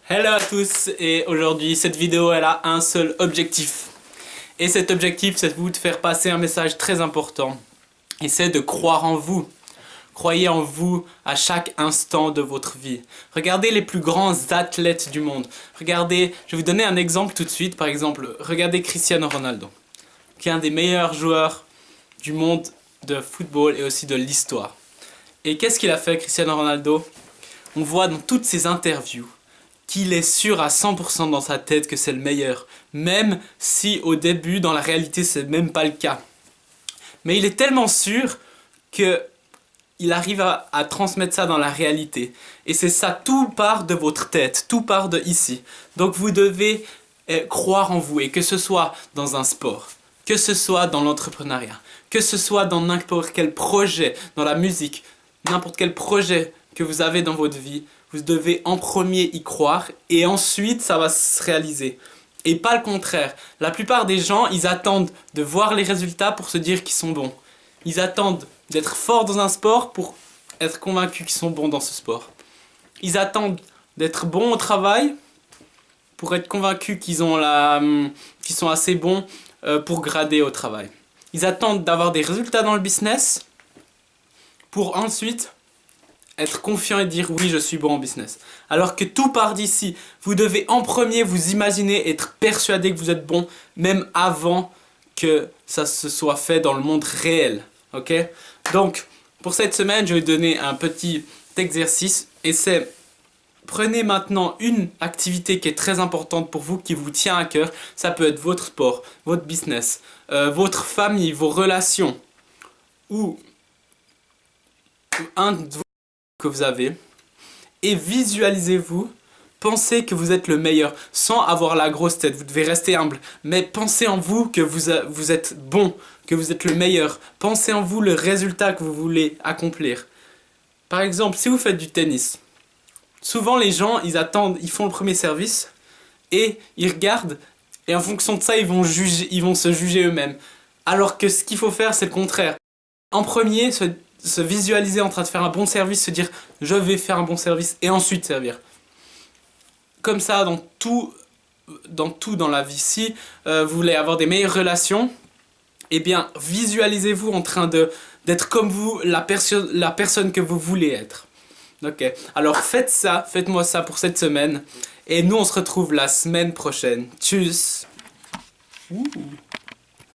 Hello à tous, et aujourd'hui cette vidéo elle a un seul objectif. Et cet objectif c'est de vous faire passer un message très important. Et c'est de croire en vous. Croyez en vous à chaque instant de votre vie. Regardez les plus grands athlètes du monde. Regardez, je vais vous donner un exemple tout de suite. Par exemple, regardez Cristiano Ronaldo, qui est un des meilleurs joueurs du monde de football et aussi de l'histoire. Et qu'est-ce qu'il a fait, Cristiano Ronaldo? On voit dans toutes ses interviews qu'il est sûr à 100% dans sa tête que c'est le meilleur. Même si au début, dans la réalité, c'est même pas le cas. Mais il est tellement sûr que il arrive à transmettre ça dans la réalité. Et c'est ça, tout part de votre tête, tout part de ici. Donc vous devez croire en vous, et que ce soit dans un sport, que ce soit dans l'entrepreneuriat, que ce soit dans n'importe quel projet, dans la musique, n'importe quel projet que vous avez dans votre vie, vous devez en premier y croire et ensuite ça va se réaliser. Et pas le contraire. La plupart des gens, ils attendent de voir les résultats pour se dire qu'ils sont bons. Ils attendent d'être forts dans un sport pour être convaincus qu'ils sont bons dans ce sport. Ils attendent d'être bons au travail pour être convaincus qu'ils sont assez bons pour grader au travail. Ils attendent d'avoir des résultats dans le business pour ensuite être confiant et dire oui, je suis bon en business. Alors que tout part d'ici. Vous devez en premier vous imaginer, être persuadé que vous êtes bon, même avant que ça se soit fait dans le monde réel. Ok? Donc, pour cette semaine, je vais donner un petit exercice. Et c'est, prenez maintenant une activité qui est très importante pour vous, qui vous tient à cœur. Ça peut être votre sport, votre business, votre famille, vos relations, ou un de vos que vous avez, et visualisez-vous, pensez que vous êtes le meilleur, sans avoir la grosse tête, vous devez rester humble, mais pensez en vous que vous êtes bon, que vous êtes le meilleur, pensez en vous le résultat que vous voulez accomplir. Par exemple, si vous faites du tennis, souvent les gens, ils font le premier service, et ils regardent, et en fonction de ça, ils vont se juger eux-mêmes. Alors que ce qu'il faut faire, c'est le contraire. En premier, se visualiser en train de faire un bon service, se dire je vais faire un bon service et ensuite servir. Comme ça, dans tout dans la vie, si vous voulez avoir des meilleures relations, eh bien visualisez-vous en train d'être comme vous, la personne que vous voulez être. Ok, alors faites-moi ça pour cette semaine et nous on se retrouve la semaine prochaine. Tchuss. Ouh.